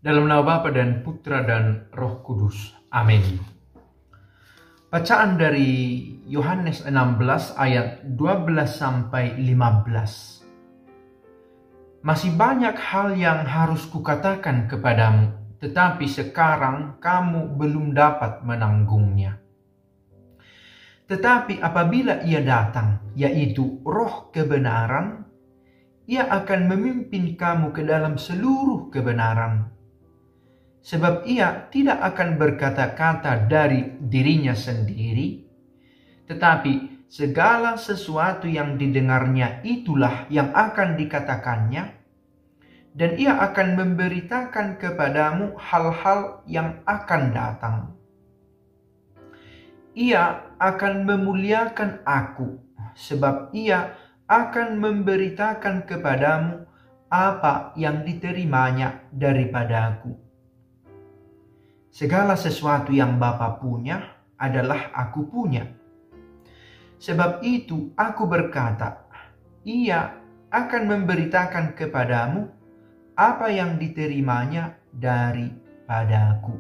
Dalam nama Bapa dan Putra dan Roh Kudus. Amin. Bacaan dari Yohanes 16 ayat 12 sampai 15. Masih banyak hal yang harus kukatakan kepadamu, tetapi sekarang kamu belum dapat menanggungnya. Tetapi apabila Ia datang, yaitu Roh kebenaran, Ia akan memimpin kamu ke dalam seluruh kebenaran. Sebab Ia tidak akan berkata-kata dari dirinya sendiri, tetapi segala sesuatu yang didengarnya itulah yang akan dikatakannya, dan Ia akan memberitakan kepadamu hal-hal yang akan datang. Ia akan memuliakan Aku, sebab Ia akan memberitakan kepadamu apa yang diterimanya daripada Aku. Segala sesuatu yang Bapa punya adalah Aku punya. Sebab itu Aku berkata, Ia akan memberitakan kepadamu apa yang diterimanya daripada Aku.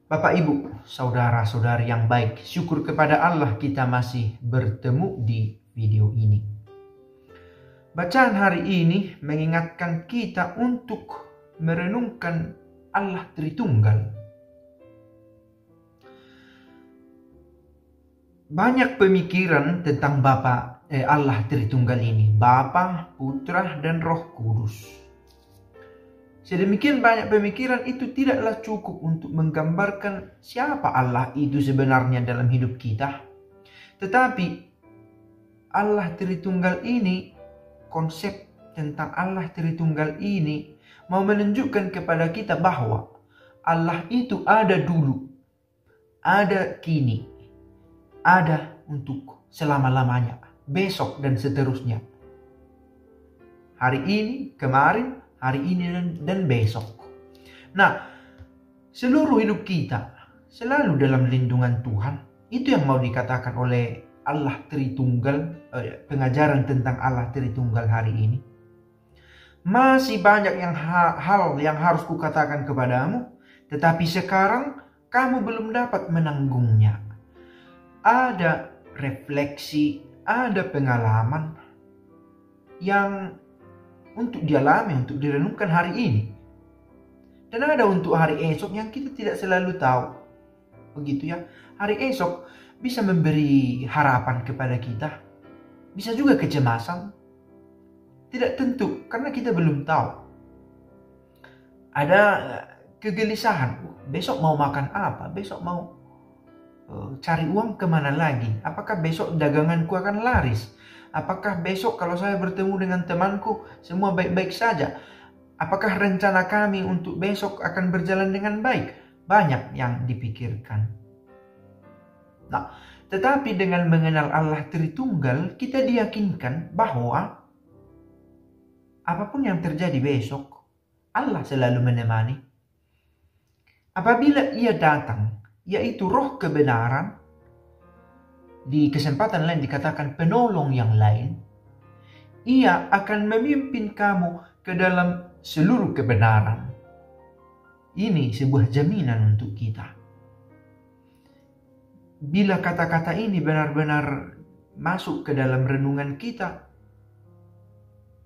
Bapak, Ibu, saudara-saudari yang baik, syukur kepada Allah kita masih bertemu di video ini. Bacaan hari ini mengingatkan kita untuk merenungkan Allah Tritunggal. Banyak pemikiran tentang Allah Tritunggal ini, Bapa, Putra, dan Roh Kudus. Sedemikian banyak pemikiran itu tidaklah cukup untuk menggambarkan siapa Allah itu sebenarnya dalam hidup kita. Tetapi Allah Tritunggal ini, konsep tentang Allah Tritunggal ini mau menunjukkan kepada kita bahwa Allah itu ada dulu, ada kini, ada untuk selama-lamanya, besok dan seterusnya. Hari ini, kemarin, hari ini dan besok. Nah, seluruh hidup kita selalu dalam lindungan Tuhan. Itu yang mau dikatakan oleh Allah Tritunggal, pengajaran tentang Allah Tritunggal hari ini. Masih banyak hal yang harus kukatakan kepadamu, tetapi sekarang kamu belum dapat menanggungnya. Ada refleksi, ada pengalaman yang untuk dialami, untuk direnungkan hari ini. Dan ada untuk hari esok yang kita tidak selalu tahu. Begitu ya. Hari esok bisa memberi harapan kepada kita. Bisa juga kecemasan. Tidak tentu, karena kita belum tahu. Ada kegelisahan. Besok mau makan apa? Besok mau cari uang kemana lagi? Apakah besok daganganku akan laris? Apakah besok kalau saya bertemu dengan temanku semua baik-baik saja? Apakah rencana kami untuk besok akan berjalan dengan baik? Banyak yang dipikirkan. Nah, tetapi dengan mengenal Allah Tritunggal, kita diyakinkan bahwa apapun yang terjadi besok, Allah selalu menemani. Apabila Ia datang, yaitu Roh kebenaran, di kesempatan lain dikatakan penolong yang lain, Ia akan memimpin kamu ke dalam seluruh kebenaran. Ini sebuah jaminan untuk kita. Bila kata-kata ini benar-benar masuk ke dalam renungan kita,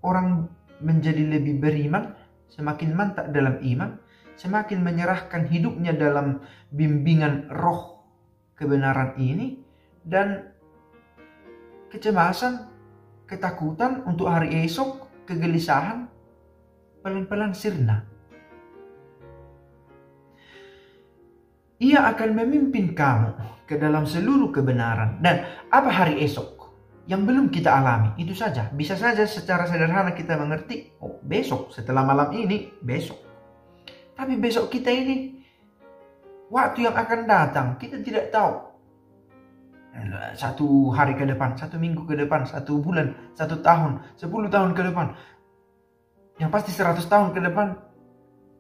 orang menjadi lebih beriman, semakin mantap dalam iman, semakin menyerahkan hidupnya dalam bimbingan Roh kebenaran ini, dan kecemasan, ketakutan untuk hari esok, kegelisahan pelan-pelan sirna. Ia akan memimpin kamu ke dalam seluruh kebenaran. Dan apa hari esok? Yang belum kita alami, itu saja. Bisa saja secara sederhana kita mengerti, oh besok, setelah malam ini, besok. Tapi besok kita ini, waktu yang akan datang, kita tidak tahu. 1 hari ke depan, 1 minggu ke depan, 1 bulan, 1 tahun, 10 tahun ke depan. Yang pasti 100 tahun ke depan,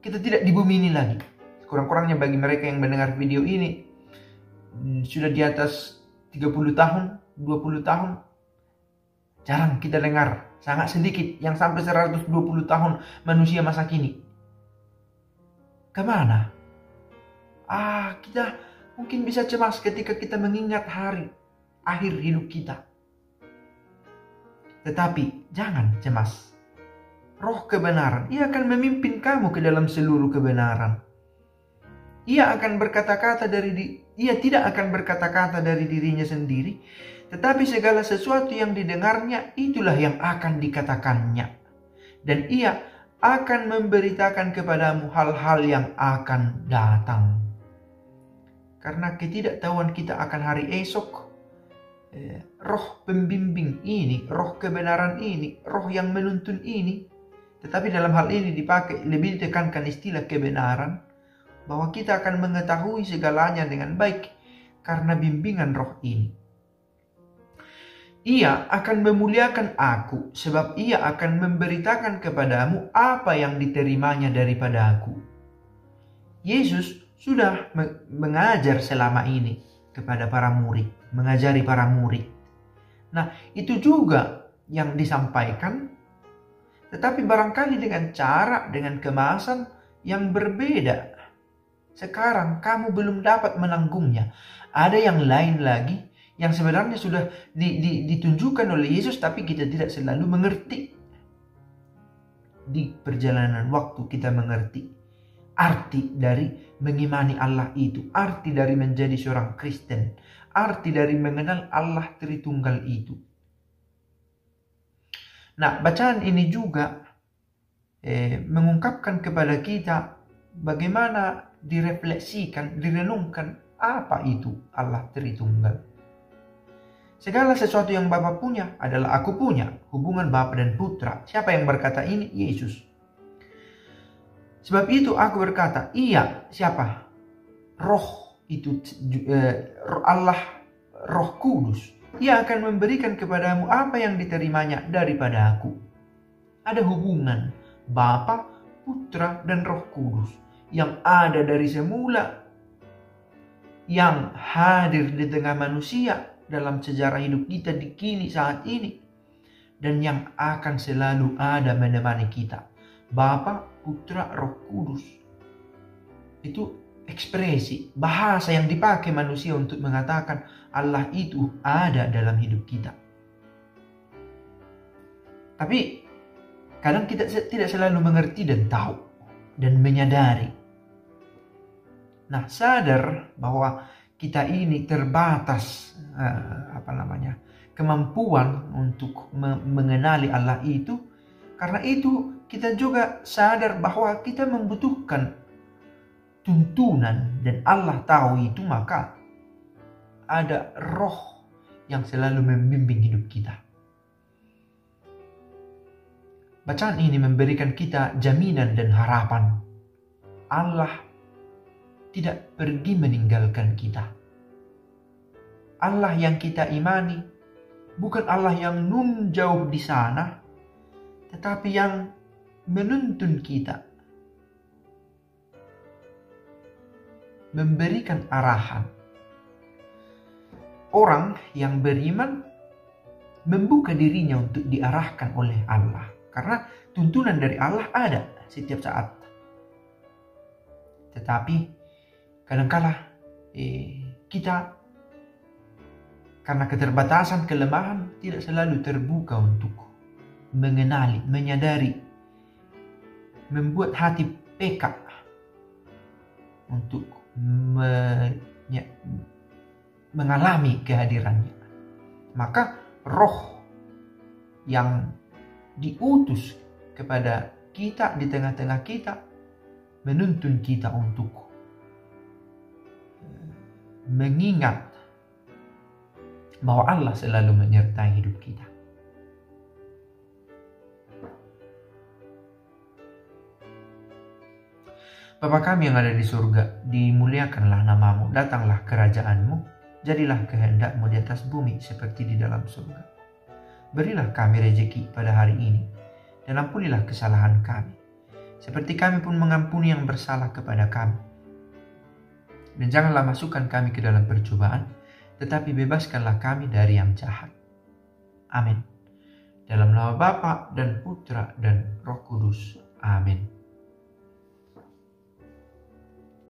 kita tidak di bumi ini lagi. Kurang-kurangnya bagi mereka yang mendengar video ini, sudah di atas 30 tahun, 20 tahun, jarang kita dengar Sangat sedikit yang sampai 120 tahun manusia masa kini. Kemana? Kita mungkin bisa cemas ketika kita mengingat hari akhir hidup kita. Tetapi jangan cemas. Roh kebenaran, ia akan memimpin kamu ke dalam seluruh kebenaran. Ia tidak akan berkata-kata dari dirinya sendiri, tetapi segala sesuatu yang didengarnya itulah yang akan dikatakannya. Dan ia akan memberitakan kepadamu hal-hal yang akan datang. Karena ketidaktahuan kita akan hari esok, roh pembimbing ini, roh kebenaran ini, roh yang menuntun ini, tetapi dalam hal ini lebih ditekankan istilah kebenaran, bahwa kita akan mengetahui segalanya dengan baik karena bimbingan roh ini. Ia akan memuliakan aku, sebab ia akan memberitakan kepadamu apa yang diterimanya daripada aku. Yesus sudah mengajar selama ini kepada para murid, mengajari para murid. Nah, itu juga yang disampaikan, tetapi barangkali dengan cara, dengan kemasan yang berbeda. Sekarang kamu belum dapat menanggungnya. Ada yang lain lagi yang sebenarnya sudah ditunjukkan oleh Yesus, tapi kita tidak selalu mengerti. Di perjalanan waktu kita mengerti arti dari mengimani Allah itu, arti dari menjadi seorang Kristen, arti dari mengenal Allah Tritunggal itu. Nah, bacaan ini juga mengungkapkan kepada kita bagaimana direfleksikan, direnungkan apa itu Allah Tritunggal. Segala sesuatu yang Bapa punya adalah aku punya. Hubungan Bapa dan Putra. Siapa yang berkata ini? Yesus. Sebab itu aku berkata, iya, siapa? Roh itu, Allah, Roh Kudus. Ia akan memberikan kepadamu apa yang diterimanya daripada aku. Ada hubungan Bapa, Putra, dan Roh Kudus yang ada dari semula, yang hadir di tengah manusia dalam sejarah hidup kita di kini saat ini, dan yang akan selalu ada menemani kita. Bapa, Putra, Roh Kudus. Itu ekspresi, bahasa yang dipakai manusia untuk mengatakan Allah itu ada dalam hidup kita. Tapi kadang kita tidak selalu mengerti dan tahu dan menyadari. Nah, sadar bahwa kita ini terbatas kemampuan untuk mengenali Allah itu. Karena itu kita juga sadar bahwa kita membutuhkan tuntunan, dan Allah tahu itu, maka ada roh yang selalu membimbing hidup kita. Bacaan ini memberikan kita jaminan dan harapan. Allah tidak pergi meninggalkan kita. Allah yang kita imani bukan Allah yang nun jauh di sana, tetapi yang menuntun kita, memberikan arahan. Orang yang beriman membuka dirinya untuk diarahkan oleh Allah, karena tuntunan dari Allah ada setiap saat. Tetapi kadangkala kita karena keterbatasan, kelemahan, tidak selalu terbuka untuk mengenali, menyadari, membuat hati peka untuk mengalami kehadirannya. Maka roh yang diutus kepada kita di tengah-tengah kita menuntun kita untuk mengingat bahwa Allah selalu menyertai hidup kita. Bapa kami yang ada di surga, dimuliakanlah namamu, datanglah kerajaanmu, jadilah kehendakmu di atas bumi seperti di dalam surga. Berilah kami rejeki pada hari ini, dan ampunilah kesalahan kami, seperti kami pun mengampuni yang bersalah kepada kami. Dan janganlah masukkan kami ke dalam percobaan, tetapi bebaskanlah kami dari yang jahat. Amin. Dalam nama Bapa dan Putra dan Roh Kudus. Amin.